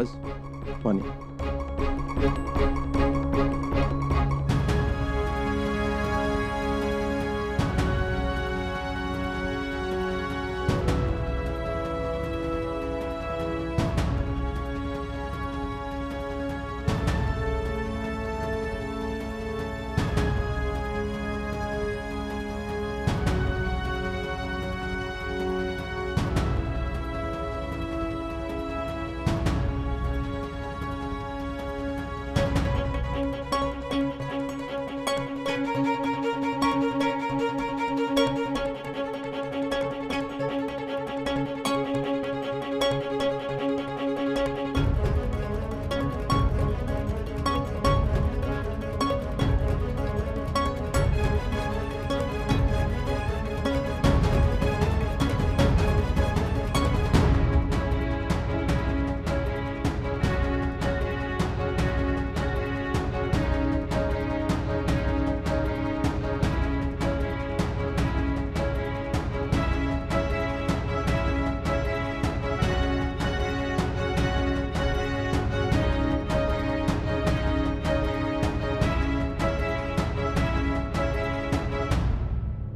Yours, Tony.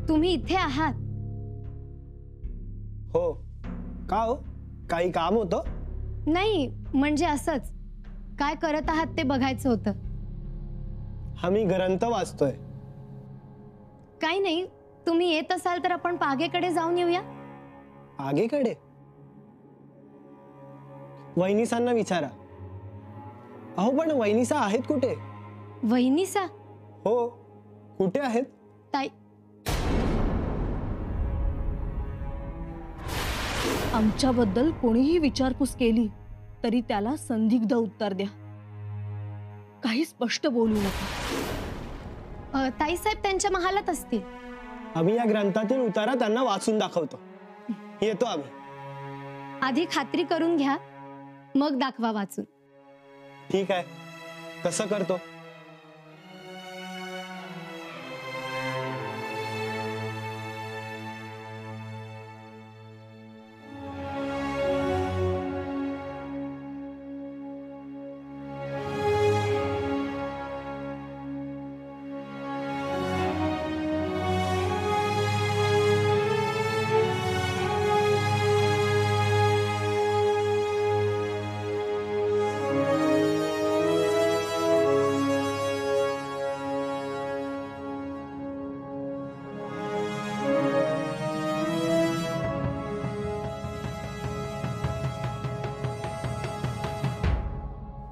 तुम्ही इथे आहात? हो. का हो, काही काम होतं? नाही, म्हणजे असंच काय करत आहात ते बघायचं होतं. आम्ही ग्रंथ वाचतोय. काही नाही, तुम्ही येत असाल तर आपण पागेकडे जाऊन येऊया. पागेकडे? वहिनीसांना विचारा. अहो पण वहिनीसा आहेत कुठे? वहिनीसा? हो, कुठे आहेत? ताई, आमच्याबद्दल कोणीही विचारपूस केली तरी त्याला संदिग्ध उत्तर द्या. काही स्पष्ट बोलू नका. ताईसाहेब त्यांच्या महालात असतील. आम्ही या ग्रंथातील उतारा त्यांना वाचून दाखवतो. येतो आम्ही. आधी खात्री करून घ्या, मग दाखवा वाचून. ठीक आहे, तसं करतो.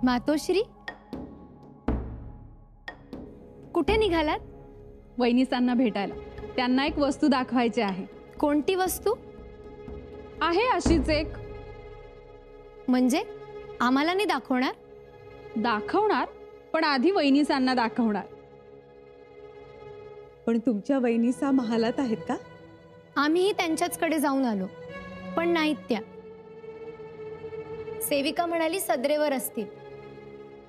मातोश्री, कुठे निघालात? वहिनीसांना भेटायला. त्यांना एक वस्तू दाखवायची आहे. कोणती वस्तू आहे? अशीच एक. म्हणजे आम्हाला नाही दाखवणार? दाखवणार, पण आधी वहिनीसांना दाखवणार. पण तुमच्या वहिनीसा महालात आहेत का? आम्हीही त्यांच्याचकडे जाऊन आलो, पण नाहीत त्या. सेविका म्हणाली सदरेवर असतील.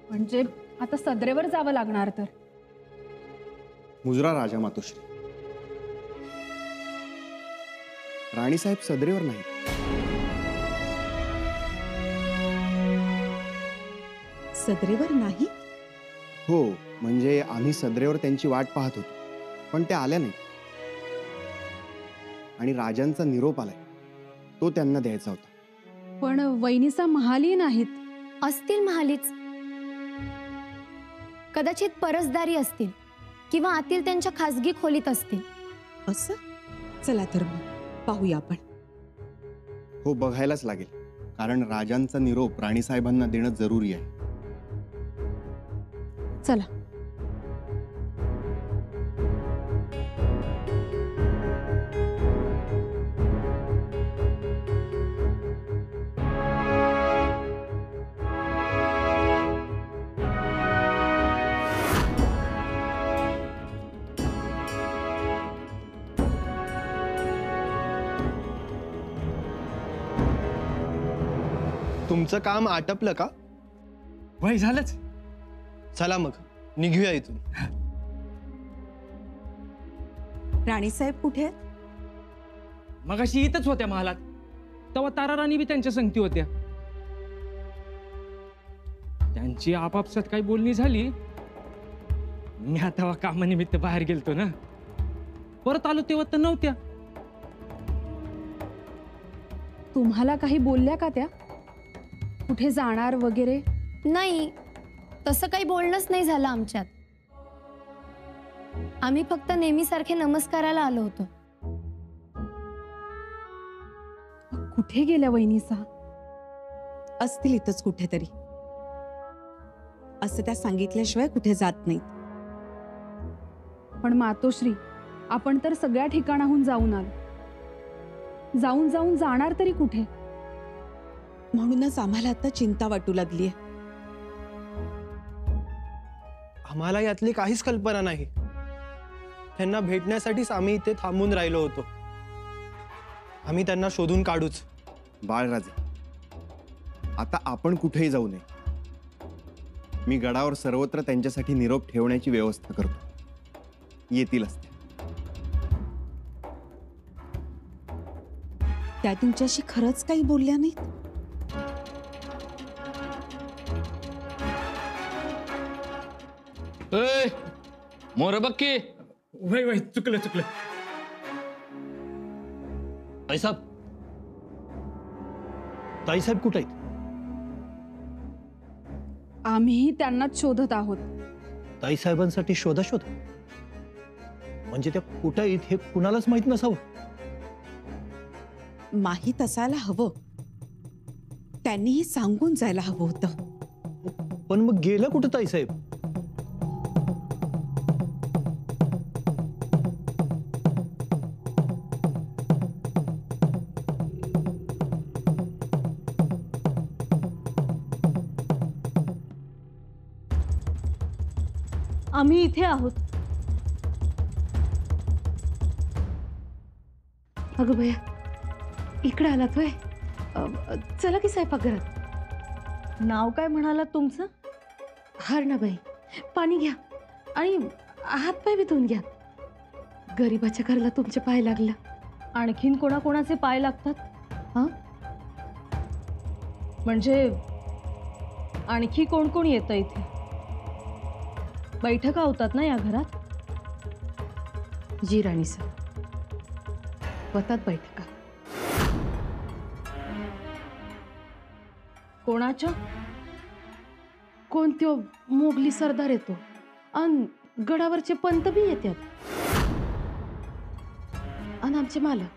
म्हणजे आता सदरेवर जावं लागणार. तर मुजरा राजा मातोश्री. राणीसाहेब सदरेवर नाही. सदरेवर नाही? हो, म्हणजे आम्ही सदरेवर त्यांची वाट पाहत होतो, पण त्या आल्या नाही. आणि राजांचा निरोप आलाय, तो त्यांना द्यायचा होता. पण वहिनीसा महाली नाहीत. असतील महालीच, कदाचित परसदारी असतील किंवा आतील त्यांच्या खासगी खोलीत असतील. असं? चला तर मग पाहूया आपण. हो, बघायलाच लागेल, कारण राजांचा निरोप राणीसाहेबांना देणं जरुरी आहे. चला. तुमचं काम आटपलं का? वय झालंच. चला मग निघूया इथून. राणीसाहेब कुठे आहेत? मगाशी इथंच होत्या महालात. तेव्हा ताराराणी बी त्यांच्या संगती होत्या. त्यांची आपापसात काही बोलणी झाली. मी आता कामानिमित्त बाहेर गेलतो ना, परत आलो तेव्हा तर नव्हत्या. तुम्हाला काही बोलल्या का त्या? कुठे जाणार वगैरे? नाही, तसं काही बोलणंच नाही झालं आमच्यात. आम्ही फक्त नेहमीसारखे नमस्काराला आलो होतो. कुठे गेल्या वहिनीसा? असतील इथंच कुठेतरी. असं त्या सांगितल्याशिवाय कुठे जात नाहीत. पण मातोश्री, आपण तर सगळ्या ठिकाणाहून जाऊन आलो. जाऊन जाऊन जाणार तरी कुठे? म्हणूनच आम्हाला आता चिंता वाटू लागलीये. आम्हाला यातली काहीच कल्पना नाही. त्यांना भेटण्यासाठीच आम्ही इथे थांबून राहिलो होतो. आम्ही त्यांना शोधून काढूच. बाळराजे, आता आपण कुठेही जाऊ नये. मी गडावर सर्वत्र त्यांच्यासाठी निरोप ठेवण्याची व्यवस्था करतो. येतीलच ते. त्या तुमच्याशी खरंच काही बोलल्या नाहीत? मोर बघ की. वय वय, चुकलं चुकलं. ताईसाहेब, ताईसाहेब कुठे आहेत? आम्हीही त्यांनाच शोधत आहोत. ताईसाहेबांसाठी शोधाशोध म्हणजे त्या कुठे आहेत हे कुणालाच माहित नसावं. माहीत असायला हवं. त्यांनीही सांगून जायला हवं होतं. पण मग गेलं कुठं ताईसाहेब? आम्ही इथे आहोत. अगं बया, इकडे आलात होय. चला की स्वयंपाकघरात. नाव काय म्हणालात तुमचं? हरणाबाई, पाणी घ्या आणि हातपाय बी धुवून घ्या. गरीबाच्या घराला तुमचे पाय लागला. आणखीन कोणाकोणाचे पाय लागतात? हा, म्हणजे आणखी कोण कोण येतं इथे? बैठका होतात ना या घरात? जी राणी सर, होतात बैठका. कोणाच्या? कोणत्यो मोगली सरदार येतो आणि गडावरचे पंत बी येतात आणि आमचे मालक.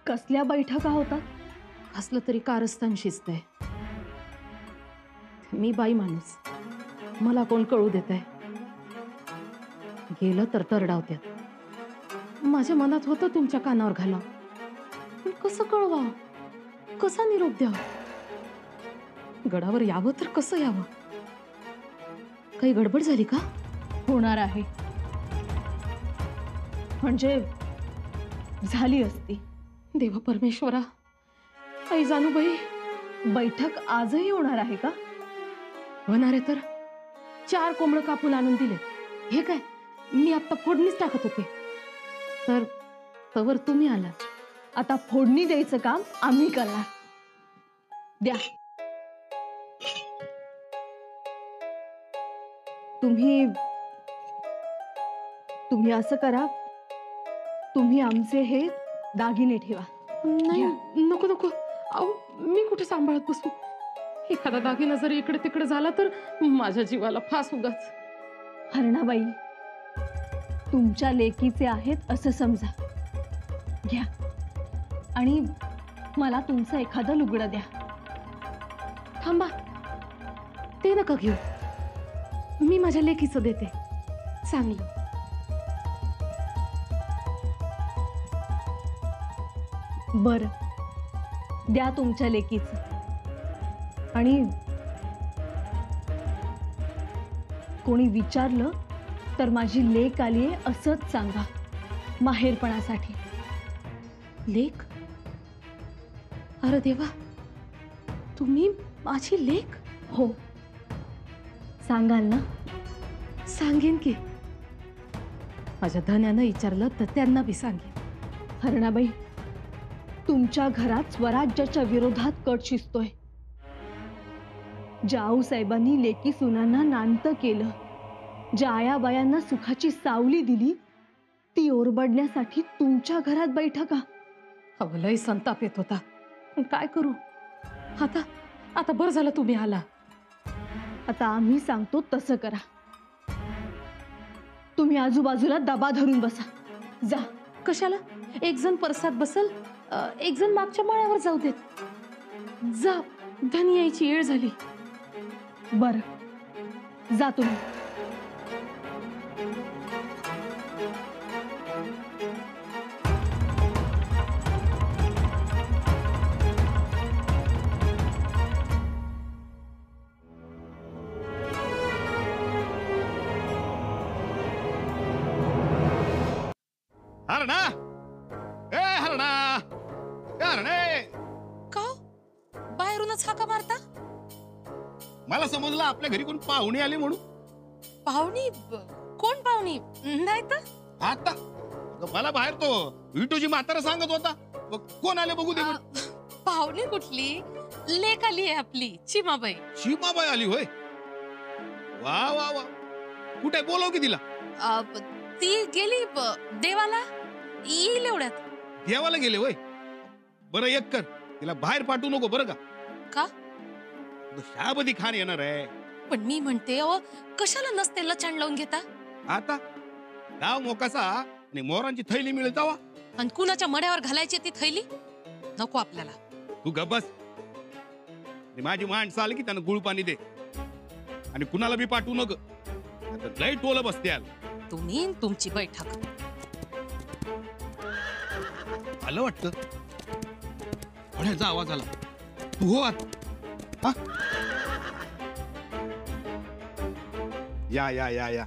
कसल्या बैठका होतात? असलं तरी कारस्थान शिजतंय. मी बाई माणूस, मला कोण कळू देत आहे? गेलं तर तरडावत्यात. माझ्या मनात होतं तुमच्या कानावर घाला, पण कसं कळवा, कसा निरोप द्यावा? गडावर यावं तर कसं यावं? काही गडबड झाली का? होणार आहे म्हणजे झाली असती. देवा परमेश्वरा, आई जानूबाई, बैठक आजही होणार आहे का? होणार आहे तर. 4 कोंबडं कापून आणून दिले. हे काय, मी आता फोडणीच टाकत होते तर तवर तुम्ही आला. आता फोडणी द्यायचं काम आम्ही करणार. द्या. तुम्ही असं करा, तुम्ही आमचे हे दागिने ठेवा. नाही, नको नको. अहो, मी कुठे सांभाळत बसू? एखादा दागिना जर इकडे तिकडे झाला तर माझ्या जीवाला फास उगाच. हरणाबाई, तुमच्या लेकीचे आहेत असं समजा. घ्या आणि मला तुमचं एखादं लुगडं द्या. थांबा, ते नका घेऊ. मी माझ्या लेकीचं देते, चांगलं. बरं, द्या तुमच्या लेकीचं. आणि कोणी विचारलं तर माझी लेक आलीये असंच सांगा, माहेरपणासाठी. लेक? अरे देवा, तुम्ही माझी लेक? हो, सांगाल ना? सांगेन की. माझ्या धन्यानं विचारलं तर त्यांना बी सांगेन. हरणाबाई, तुमच्या घरात स्वराज्याच्या विरोधात कट शिजतोय. ज्या आऊसाहेबांनी लेकी सुनांना नांत केलं, ज्या आयाबायांना सुखाची सावली दिली, ती ओरबडण्यासाठी तुमच्या घरात बैठका. अहो लय संताप येत होता, पण काय करू. आता आता बरं झालं तुम्ही आला. आता आम्ही सांगतो तसं करा. तुम्ही आजूबाजूला दबा धरून बसा. जा. कशाला? एक जण परसात बसल, एक जण मागच्या माळ्यावर जाऊ देत. जा, धनी यायची वेळ झाली. बरं, जा तुम्ही. हरणा, ए हरणा, ए हरणे. का बाहेरूनच हाका मारता? मला समजलं आपल्या घरी कोण पाहुणे आले म्हणून. पाहुणी? कोण पाहुणी? नाही तर आता मला बाहेर तो विटूजी म्हातारा सांगत होता. कोण आले बघू दे. पाहुणी कुठली? लेक आली आहे आपली, चिमाबाई. चिमाबाई आली होय? वा वा वा. कुठे बोलव की तिला? ती गेली देवाला, येईल एवढ्यात. देवाला गेले होय? बरं एक कर, तिला बाहेर पाठवू नको बरं का? का? शाहबदी खान येणार आहे. पण मी म्हणते अहो, कशाला नसते लचण लावून घेता? आता गाव मोकासा आणि मोरांची थैली मिळेल जावा. आणि कुणाच्या मड्यावर घालायची ती थैली नको आपल्याला. तू गप बस. माझी माणसं आली की त्यांना गुळ पाणी दे आणि कुणाला बी पाठवू नको. आता लय टोल बसते आल. तुम्ही तुमची बैठक. आलं वाटतं. थोड्याचा आवाज आला. तू हो आत. हा? या या या या.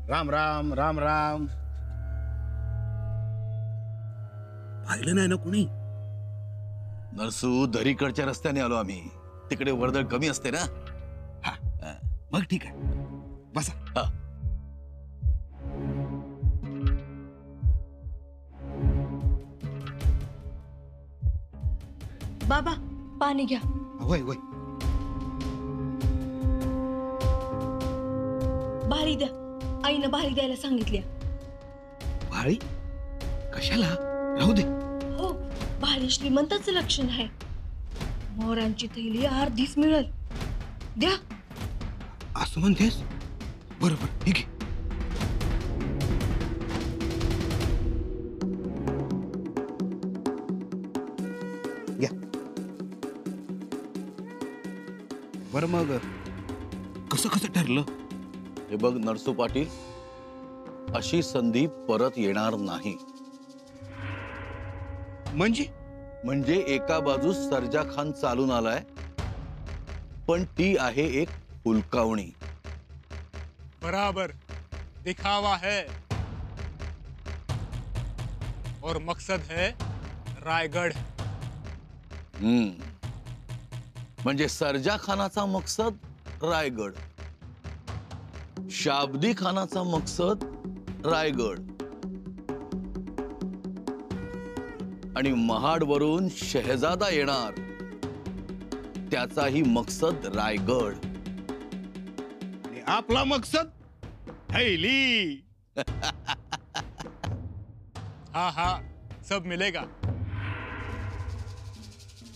राम राम राम राम. पाहिलं नाही ना कुणी? नरसू, दरीकडच्या रस्त्याने आलो आम्ही. तिकडे वर्दळ कमी असते ना. हा मग ठीक आहे, बसा. हा. बाबा पाणी घ्या. होय होय. भारी द्या. आईनं भारी द्यायला सांगितल्या. भारी? कशाला? राहू दे. हो, भारी श्रीमंताचं लक्षण आहे. मोरांची थैली अर्धीच मिळेल. द्या. असं म्हणतेस? बरोबर, ठीक आहे. या. बरं मग कसं कसं ठरलं? हे बघ नरसू पाटील, अशी संधी परत येणार नाही. म्हणजे एका बाजूस सर्जा खान चालून आलाय, पण ती आहे एक हुलकावणी. बराबर दिखावा है और मकसद है रायगढ़. म्हणजे सर्जा खानाचा मकसद रायगड, शाब्दी खानाचा मकसद रायगड आणि महाडवरून शहजादा येणार, त्याचाही मकसद रायगड. आपला मकसद थैली. हाँ हाँ, सब मिलेगा.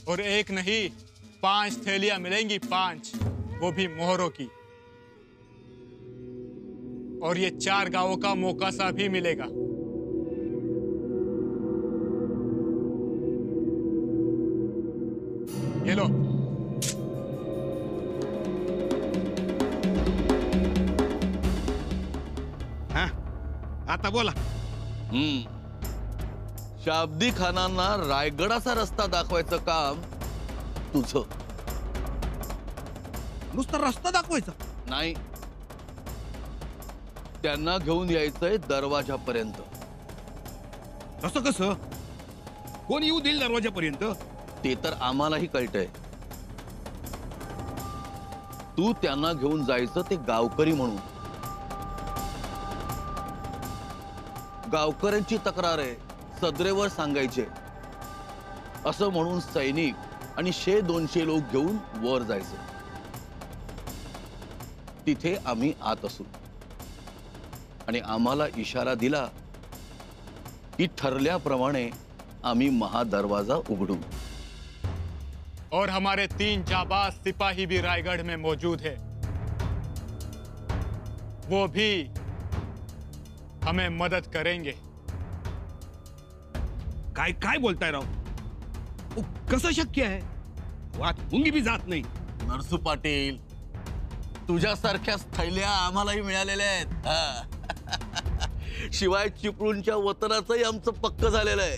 और एक नहीं 5 थैलियां मिलेंगी, 5, वो भी मोहरों की. और ये 4 गांवों का मोकासा भी मिलेगा. ये लो. हाँ, आता बोला. शाब्दी खानांना रायगडाचा रस्ता दाखवायचं काम तुझं. नुसता रस्ता दाखवायचा नाही, त्यांना घेऊन यायचंय दरवाजापर्यंत. कसं कसं? कोण येऊ देईल दरवाजापर्यंत? ते तर आम्हालाही कळतंय. तू त्यांना घेऊन जायचं ते गावकरी म्हणून. गावकऱ्यांची तक्रार आहे, सदरेवर सांगायचे असं म्हणून सैनिक आणि 100-200 लोक घेऊन वर जायचं. तिथे आम्ही आत असू आणि आम्हाला इशारा दिला की ठरल्याप्रमाणे आम्ही महादरवाजा उघडू. और हमारे 3 जाबाज सिपाही भी रायगढ़ में मौजूद है. वो भी हमें मदद करेंगे. काय काय बोलताय राव? कसं शक्य आहे? वाट मुंगी बी जात नाही. नरसू पाटील, तुझ्यासारख्या थैल्या आम्हालाही मिळालेल्या आहेत. हा. शिवाय चिपळूणच्या वतनाचंही आमचं पक्क झालेलं आहे.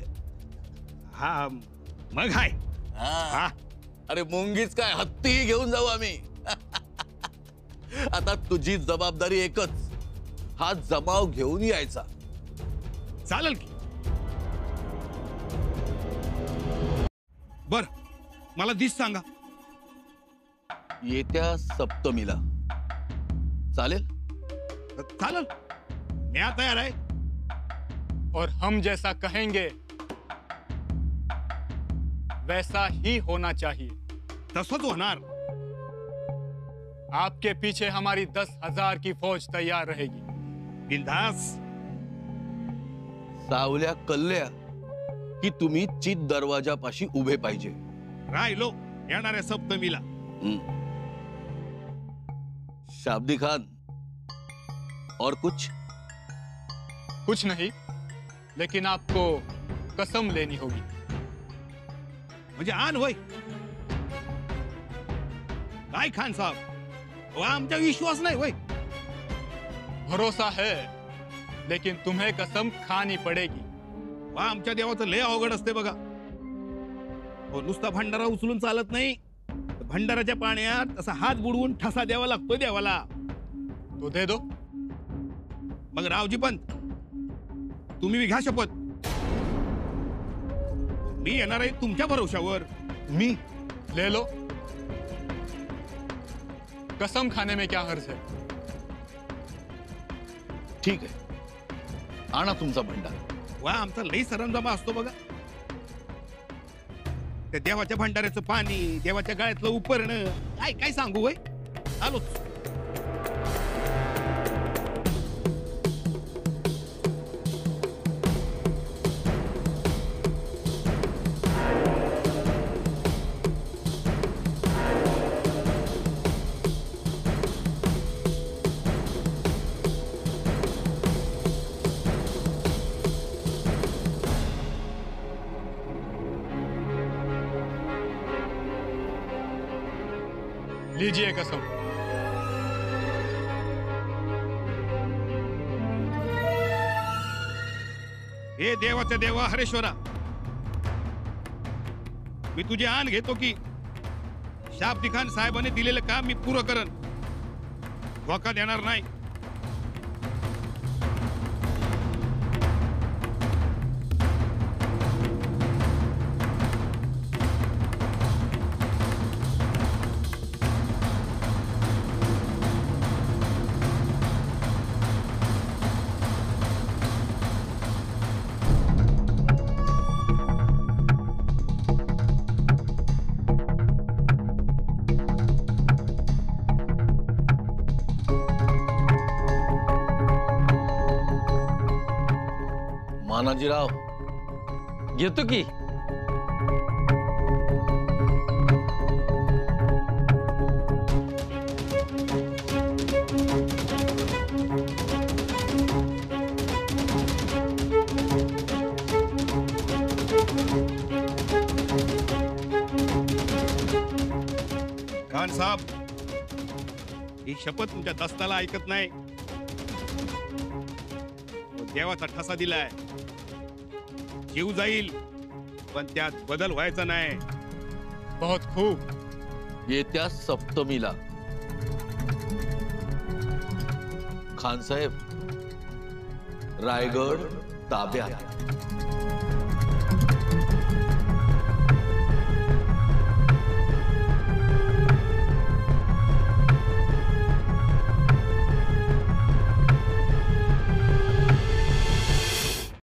हा मग हाय. हा. अरे मुंगीच काय, हत्तीही घेऊन जाऊ आम्ही. आता तुझी जबाबदारी एकच, हा जमाव घेऊन यायचा. चालेल की? बर, मला दिस सांगा. येत्या सप्तमीला. चालेल? चालेल, मैं तैयार है. और हम जैसा कहेंगे वैसा ही होना चाहिए. तसंच होणार. आपके पीछे हमारी 10,000 की फौज तैयार रहेगी. बिंदास. सावल्या कल्ल्या की तुम्ही चित दरवाजापाशी उभे पाहिजे. राहिलो येणाऱ्या सप्तमीला. शाब्दी खान, और कुछ? कुछ नहीं, लेकिन आपको कसम लेनी होगी. म्हणजे आण होय. काय खान साहब, आमचा विश्वास नाही होय. भरोसा है, लेकिन तुम्हें कसम खानी पड़ेगी. आमच्या देवाचं लय अवघड असते बघा. हो, नुसता भंडारा उचलून चालत नाही. भंडाराच्या पाण्यात असा हात बुडवून ठसा द्यावा लागतोय देवाला. तो दे दो. मग रावजी पंत, तुम्ही घ्या शपथ. मी येणार आहे तुमच्या भरोशावर. मी ले लो. कसम खाने में क्या हर्ज है. ठीक आहे, आणा तुमचा भंडारा. वा, आमचा लई सरंजामा असतो बघा. त्या देवाच्या भंडाऱ्याचं पाणी, देवाच्या गळ्यातलं उपरणं, काय काय सांगू वय. आलोच. लीजिए कसम. हे देवाच्या देवा हरेश्वरा, मी तुझे आण घेतो की शाब्दी खान साहेबांनी दिलेलं काम मी पूर्ण करन. धोका देणार नाही. मानाजीराव, घेतो की. खान साहेब, ही शपथ तुमच्या दस्ताला ऐकत नाही. देवाचा ठसा दिलाय. जीव जाईल, पण त्यात बदल व्हायचा नाही. बहुत खूब. येत्या सप्तमीला. खान साहेब, रायगड ताब्यात.